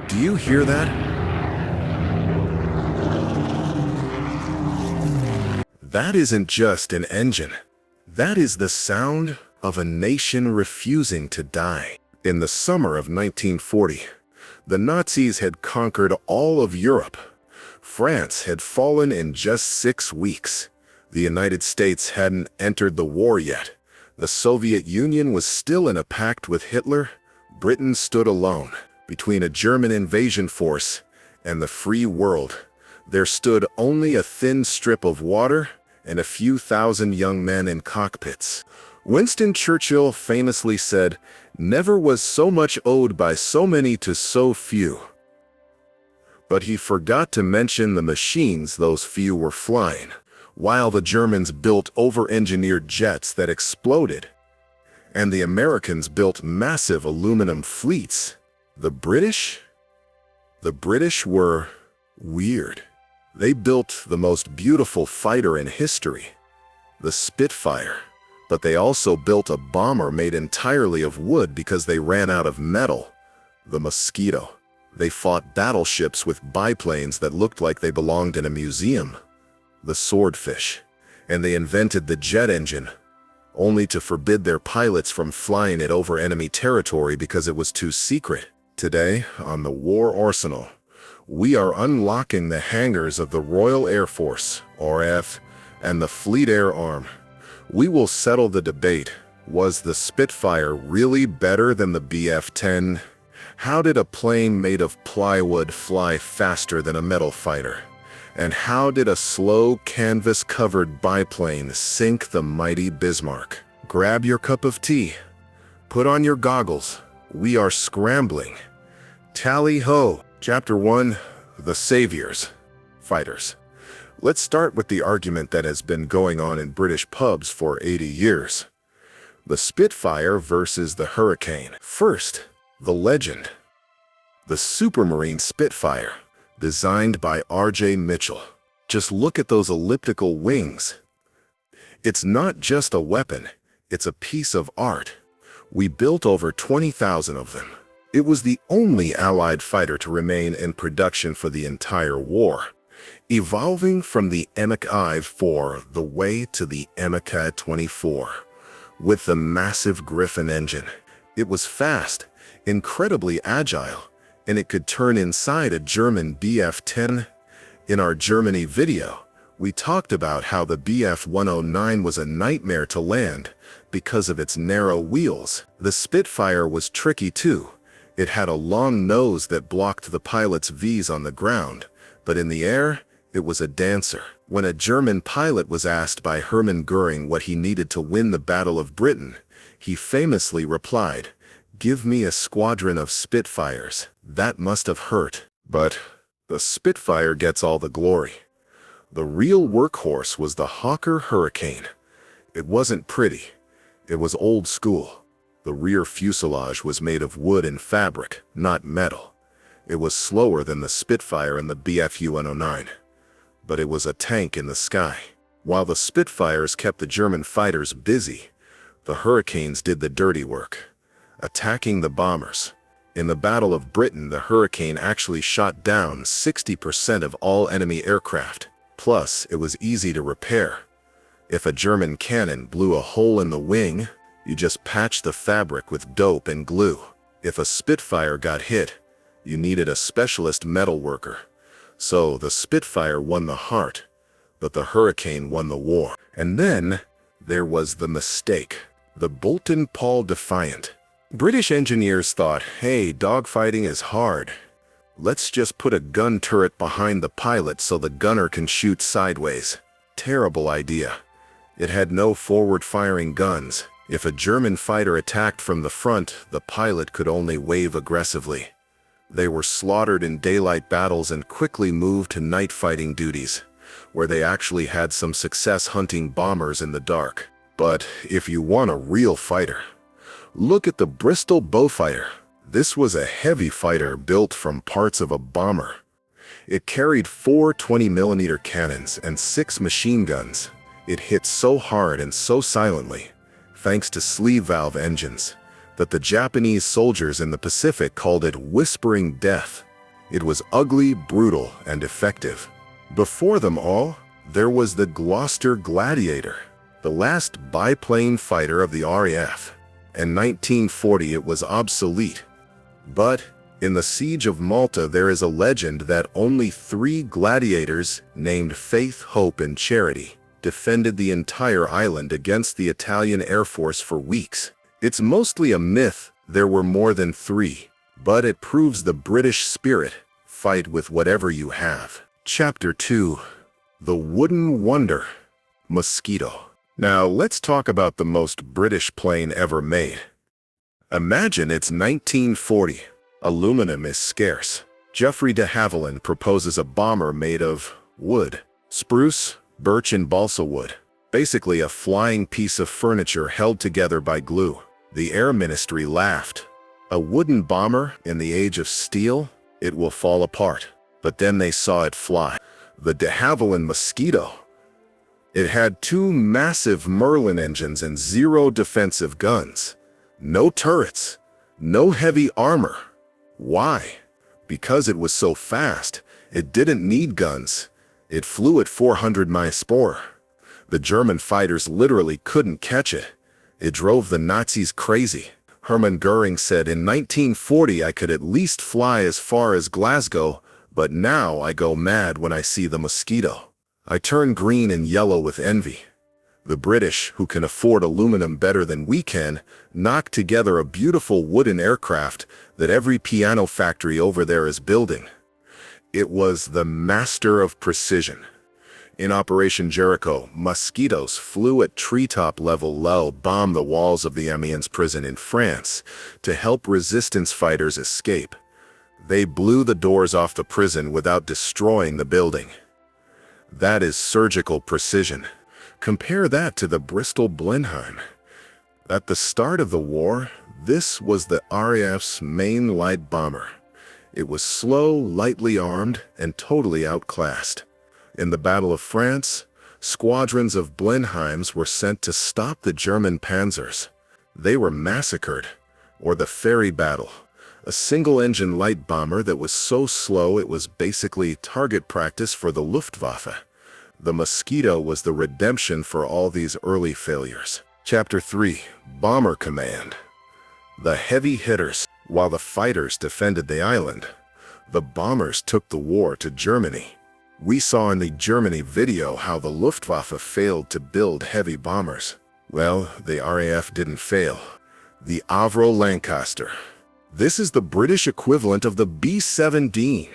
Do you hear that? That isn't just an engine. That is the sound of a nation refusing to die. In the summer of 1940, the Nazis had conquered all of Europe. France had fallen in just 6 weeks. The United States hadn't entered the war yet. The Soviet Union was still in a pact with Hitler. Britain stood alone. Between a German invasion force and the free world, there stood only a thin strip of water and a few thousand young men in cockpits. Winston Churchill famously said, "Never was so much owed by so many to so few." But he forgot to mention the machines those few were flying. While the Germans built over-engineered jets that exploded, and the Americans built massive aluminum fleets, the British were weird. They built the most beautiful fighter in history, the Spitfire, but they also built a bomber made entirely of wood because they ran out of metal, the Mosquito. They fought battleships with biplanes that looked like they belonged in a museum, the Swordfish, and they invented the jet engine, only to forbid their pilots from flying it over enemy territory because it was too secret. Today, on the War Arsenal, we are unlocking the hangars of the Royal Air Force, RAF, and the Fleet Air Arm. We will settle the debate. Was the Spitfire really better than the Bf-10? How did a plane made of plywood fly faster than a metal fighter? And how did a slow, canvas-covered biplane sink the mighty Bismarck? Grab your cup of tea. Put on your goggles. We are scrambling. Tally-ho! Chapter 1, The Saviors, Fighters. Let's start with the argument that has been going on in British pubs for 80 years. The Spitfire versus the Hurricane. First, the legend. The Supermarine Spitfire, designed by R.J. Mitchell. Just look at those elliptical wings. It's not just a weapon, it's a piece of art. We built over 20,000 of them. It was the only Allied fighter to remain in production for the entire war, evolving from the Emmick IV the way to the Emmick 24. With the massive Griffin engine, it was fast, incredibly agile, and it could turn inside a German Bf-10. In our Germany video, we talked about how the Bf-109 was a nightmare to land because of its narrow wheels. The Spitfire was tricky too. It had a long nose that blocked the pilot's V's on the ground, but in the air, it was a dancer. When a German pilot was asked by Hermann Göring what he needed to win the Battle of Britain, he famously replied, "Give me a squadron of Spitfires." That must have hurt. But the Spitfire gets all the glory. The real workhorse was the Hawker Hurricane. It wasn't pretty. It was old school. The rear fuselage was made of wood and fabric, not metal. It was slower than the Spitfire and the Bf-109. But it was a tank in the sky. While the Spitfires kept the German fighters busy, the Hurricanes did the dirty work, attacking the bombers. In the Battle of Britain, the Hurricane actually shot down 60% of all enemy aircraft. Plus, it was easy to repair. If a German cannon blew a hole in the wing, you just patched the fabric with dope and glue. If a Spitfire got hit, you needed a specialist metal worker. So the Spitfire won the heart, but the Hurricane won the war. And then there was the mistake, the Boulton-Paul Defiant. British engineers thought, hey, dogfighting is hard. Let's just put a gun turret behind the pilot so the gunner can shoot sideways. Terrible idea. It had no forward-firing guns. If a German fighter attacked from the front, the pilot could only wave aggressively. They were slaughtered in daylight battles and quickly moved to night fighting duties, where they actually had some success hunting bombers in the dark. But if you want a real fighter, look at the Bristol Beaufighter. This was a heavy fighter built from parts of a bomber. It carried 4 20mm cannons and 6 machine guns. It hit so hard and so silently, thanks to sleeve valve engines, that the Japanese soldiers in the Pacific called it Whispering Death. It was ugly, brutal, and effective. Before them all, there was the Gloucester Gladiator, the last biplane fighter of the RAF. In 1940 it was obsolete. But in the Siege of Malta there is a legend that only 3 gladiators named Faith, Hope, and Charity defended the entire island against the Italian Air Force for weeks. It's mostly a myth there were more than 3, but it proves the British spirit: fight with whatever you have. Chapter 2. The Wooden Wonder, Mosquito. Now let's talk about the most British plane ever made. Imagine it's 1940. Aluminum is scarce. Geoffrey de Havilland proposes a bomber made of wood, spruce, birch, and balsa wood. Basically a flying piece of furniture held together by glue. The Air Ministry laughed. A wooden bomber in the age of steel? It will fall apart. But then they saw it fly. The de Havilland Mosquito. It had 2 massive Merlin engines and 0 defensive guns. No turrets. No heavy armor. Why? Because it was so fast. It didn't need guns. It flew at 400 mph. The German fighters literally couldn't catch it. It drove the Nazis crazy. Hermann Goering said, "In 1940 I could at least fly as far as Glasgow, but now I go mad when I see the Mosquito. I turn green and yellow with envy." The British, who can afford aluminum better than we can, knocked together a beautiful wooden aircraft that every piano factory over there is building. It was the master of precision. In Operation Jericho, Mosquitoes flew at treetop level low, bombed the walls of the Amiens prison in France to help resistance fighters escape. They blew the doors off the prison without destroying the building. That is surgical precision. Compare that to the Bristol Blenheim. At the start of the war, this was the RAF's main light bomber. It was slow, lightly armed, and totally outclassed. In the Battle of France, squadrons of Blenheims were sent to stop the German panzers. They were massacred. Or the Ferry Battle, a single-engine light bomber that was so slow it was basically target practice for the Luftwaffe. The Mosquito was the redemption for all these early failures. Chapter 3. Bomber Command. The heavy hitters. While the fighters defended the island, the bombers took the war to Germany. We saw in the Germany video how the Luftwaffe failed to build heavy bombers. Well, the RAF didn't fail. The Avro Lancaster. This is the British equivalent of the B-17.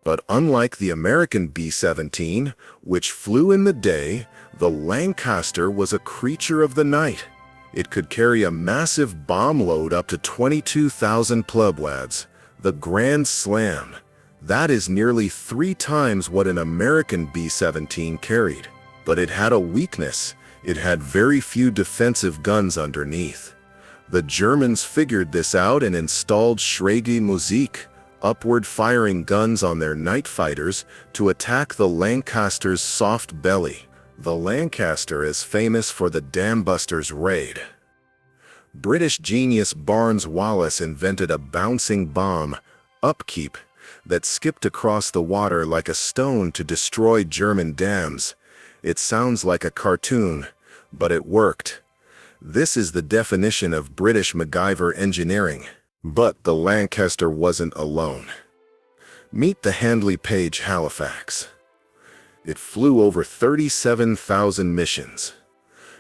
But unlike the American B-17, which flew in the day, the Lancaster was a creature of the night. It could carry a massive bomb load up to 22,000 plebwads, the Grand Slam. That is nearly 3 times what an American B-17 carried. But it had a weakness. It had very few defensive guns underneath. The Germans figured this out and installed Schräge Musik, upward-firing guns on their night fighters to attack the Lancaster's soft belly. The Lancaster is famous for the Dambusters raid. British genius Barnes Wallis invented a bouncing bomb, Upkeep, that skipped across the water like a stone to destroy German dams. It sounds like a cartoon, but it worked. This is the definition of British MacGyver engineering. But the Lancaster wasn't alone. Meet the Handley Page Halifax. It flew over 37,000 missions.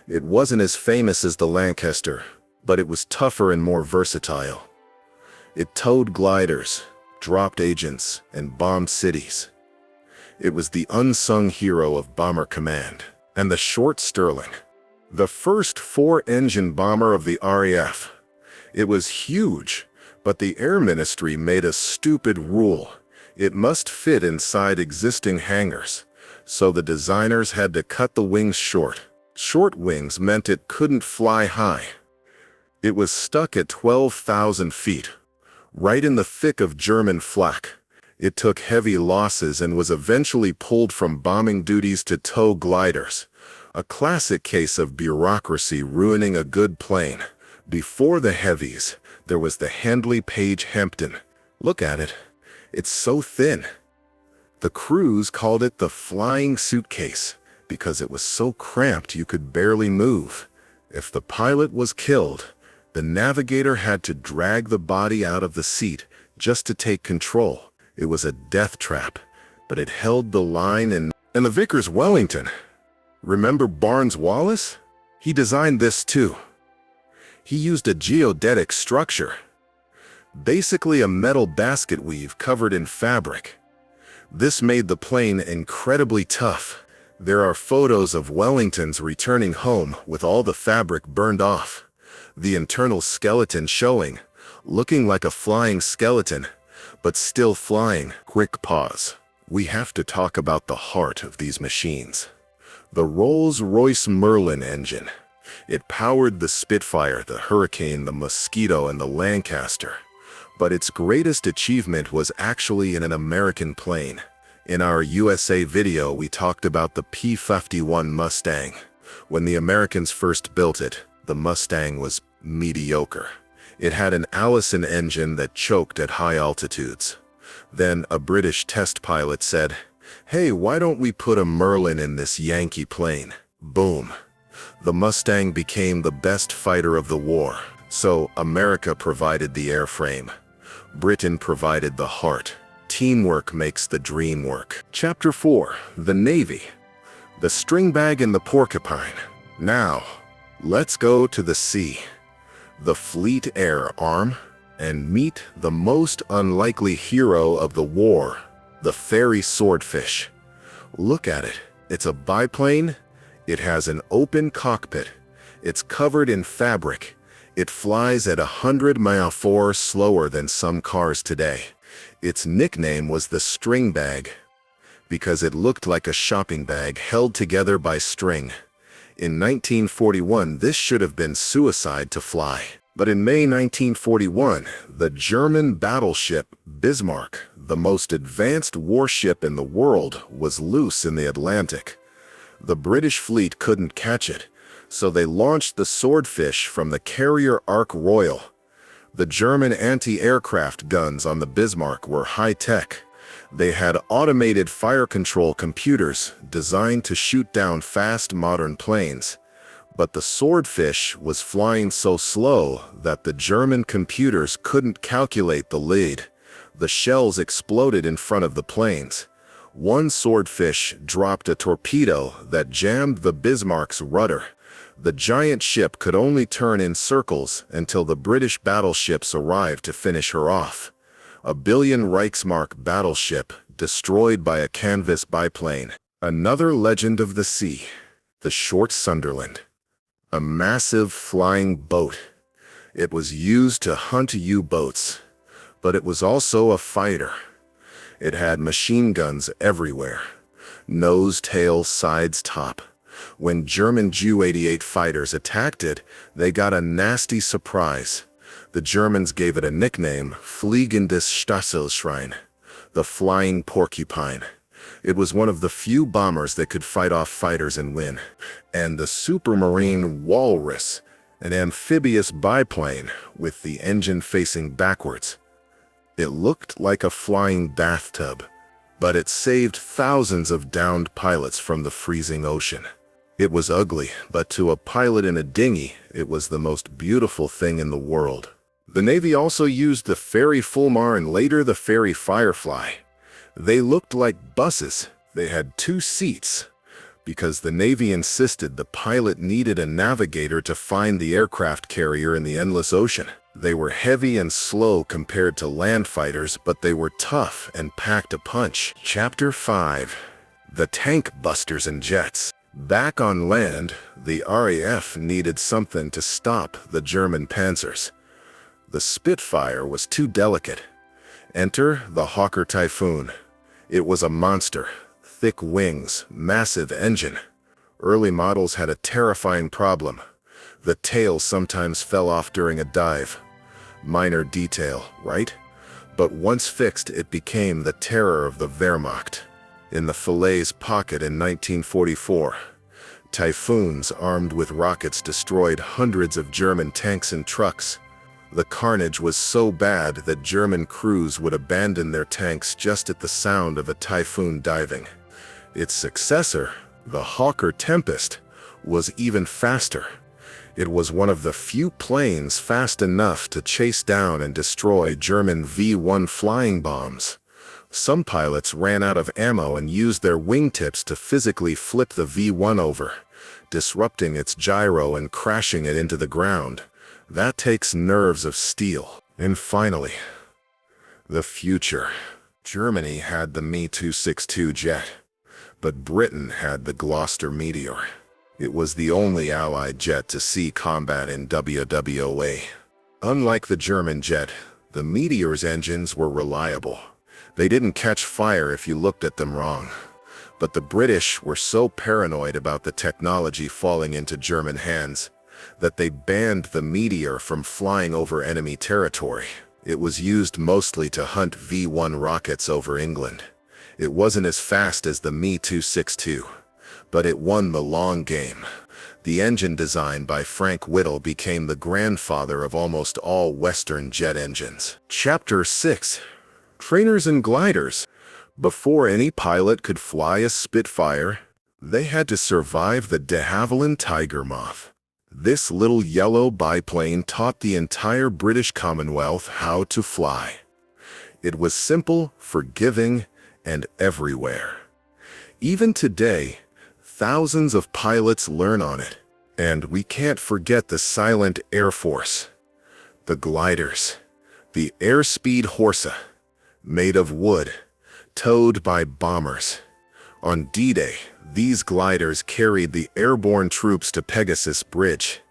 It wasn't as famous as the Lancaster, but it was tougher and more versatile. It towed gliders, dropped agents, and bombed cities. It was the unsung hero of Bomber Command. And the Short Stirling, the first 4-engine bomber of the RAF. It was huge, but the Air Ministry made a stupid rule. It must fit inside existing hangars, so the designers had to cut the wings short. Short wings meant it couldn't fly high. It was stuck at 12,000 feet, right in the thick of German flak. It took heavy losses and was eventually pulled from bombing duties to tow gliders. A classic case of bureaucracy ruining a good plane. Before the heavies, there was the Handley Page Hempton. Look at it. It's so thin. The crews called it the flying suitcase because it was so cramped you could barely move. If the pilot was killed, the navigator had to drag the body out of the seat just to take control. It was a death trap, but it held the line. And the Vickers Wellington. Remember Barnes Wallis? He designed this too. He used a geodetic structure, basically a metal basket weave covered in fabric. This made the plane incredibly tough. There are photos of Wellingtons returning home with all the fabric burned off. The internal skeleton showing, looking like a flying skeleton, but still flying. Quick pause. We have to talk about the heart of these machines. The Rolls-Royce Merlin engine. It powered the Spitfire, the Hurricane, the Mosquito, and the Lancaster. But its greatest achievement was actually in an American plane. In our USA video, we talked about the P-51 Mustang. When the Americans first built it, the Mustang was mediocre. It had an Allison engine that choked at high altitudes. Then a British test pilot said, "Hey, why don't we put a Merlin in this Yankee plane?" Boom. The Mustang became the best fighter of the war. So America provided the airframe. Britain provided the heart. Teamwork makes the dream work. Chapter 4. The Navy. The string bag and the porcupine. Now, let's go to the sea. The Fleet Air Arm, and meet the most unlikely hero of the war, the ferry Swordfish. Look at it. It's a biplane. It has an open cockpit. It's covered in fabric. It flies at 100 mph slower than some cars today. Its nickname was the string bag because it looked like a shopping bag held together by string. In 1941, this should have been suicide to fly. But in May 1941, the German battleship Bismarck, the most advanced warship in the world, was loose in the Atlantic. The British fleet couldn't catch it, so they launched the Swordfish from the carrier Ark Royal. The German anti-aircraft guns on the Bismarck were high-tech. They had automated fire control computers designed to shoot down fast modern planes. But the Swordfish was flying so slow that the German computers couldn't calculate the lead. The shells exploded in front of the planes. One Swordfish dropped a torpedo that jammed the Bismarck's rudder. The giant ship could only turn in circles until the British battleships arrived to finish her off. A billion Reichsmark battleship destroyed by a canvas biplane. Another legend of the sea, the Short Sunderland. A massive flying boat. It was used to hunt U-boats, but it was also a fighter. It had machine guns everywhere. Nose, tail, sides, top. When German Ju-88 fighters attacked it, they got a nasty surprise. The Germans gave it a nickname, Fliegendes Stachelschwein, the flying porcupine. It was one of the few bombers that could fight off fighters and win. And the Supermarine Walrus, an amphibious biplane with the engine facing backwards. It looked like a flying bathtub, but it saved thousands of downed pilots from the freezing ocean. It was ugly, but to a pilot in a dinghy, it was the most beautiful thing in the world. The Navy also used the ferry Fulmar and later the ferry Firefly. They looked like buses. They had 2 seats because the Navy insisted the pilot needed a navigator to find the aircraft carrier in the endless ocean. They were heavy and slow compared to land fighters, but they were tough and packed a punch. Chapter 5. The Tank Busters and Jets. Back on land, the RAF needed something to stop the German panzers. The Spitfire was too delicate. Enter the Hawker Typhoon. It was a monster. Thick wings, massive engine. Early models had a terrifying problem. The tail sometimes fell off during a dive. Minor detail, right? But once fixed, it became the terror of the Wehrmacht. In the Falaise pocket in 1944, Typhoons armed with rockets destroyed hundreds of German tanks and trucks. The carnage was so bad that German crews would abandon their tanks just at the sound of a typhoon diving. Its successor, the Hawker Tempest, was even faster. It was one of the few planes fast enough to chase down and destroy German V-1 flying bombs. Some pilots ran out of ammo and used their wingtips to physically flip the V-1 over, disrupting its gyro and crashing it into the ground. That takes nerves of steel. And finally, the future. Germany had the Me-262 jet, but Britain had the Gloucester Meteor. It was the only Allied jet to see combat in WWOA. Unlike the German jet, the Meteor's engines were reliable. They didn't catch fire if you looked at them wrong. But the British were so paranoid about the technology falling into German hands that they banned the Meteor from flying over enemy territory. It was used mostly to hunt V-1 rockets over England. It wasn't as fast as the Me-262, but it won the long game. The engine design by Frank Whittle became the grandfather of almost all Western jet engines. Chapter 6. Trainers and Gliders. Before any pilot could fly a Spitfire, they had to survive the de Havilland Tiger Moth. This little yellow biplane taught the entire British Commonwealth how to fly. It was simple, forgiving, and everywhere. Even today, thousands of pilots learn on it. And we can't forget the silent Air Force. The gliders. The airspeed Horsa, made of wood, towed by bombers. On D-Day, these gliders carried the airborne troops to Pegasus Bridge.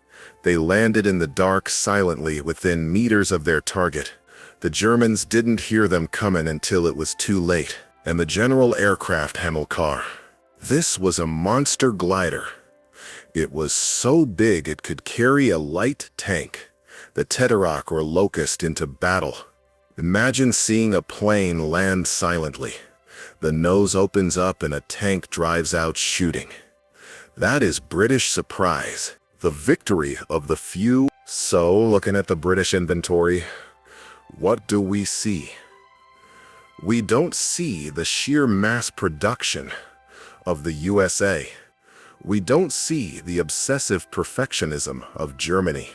They landed in the dark silently within meters of their target. The Germans didn't hear them coming until it was too late. And the General Aircraft Hamilcar. This was a monster glider. It was so big it could carry a light tank, the Teterock or Locust, into battle. Imagine seeing a plane land silently. The nose opens up and a tank drives out shooting. That is British surprise, the victory of the few. So, looking at the British inventory, what do we see? We don't see the sheer mass production of the USA. We don't see the obsessive perfectionism of Germany.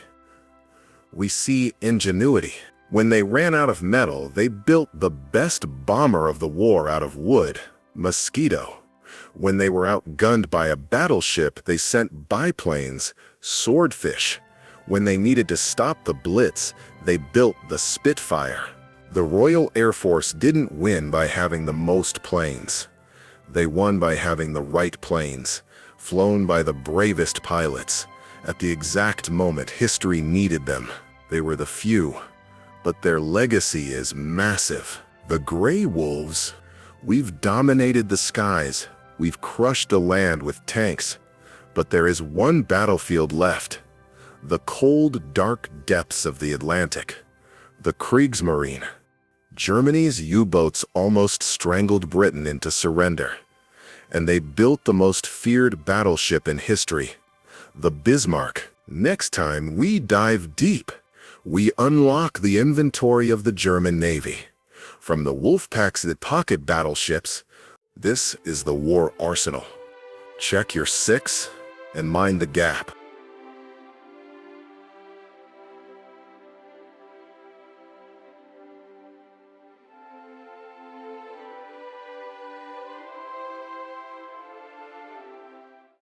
We see ingenuity. When they ran out of metal, they built the best bomber of the war out of wood, Mosquito. When they were outgunned by a battleship, they sent biplanes, Swordfish. When they needed to stop the Blitz, they built the Spitfire. The Royal Air Force didn't win by having the most planes. They won by having the right planes, flown by the bravest pilots. At the exact moment history needed them, they were the few. But their legacy is massive. The Grey Wolves. We've dominated the skies. We've crushed the land with tanks. But there is one battlefield left. The cold, dark depths of the Atlantic. The Kriegsmarine. Germany's U-boats almost strangled Britain into surrender. And they built the most feared battleship in history, the Bismarck. Next time we dive deep, we unlock the inventory of the German Navy. From the Wolfpacks that pocket battleships, this is the war arsenal. Check your six and mind the gap.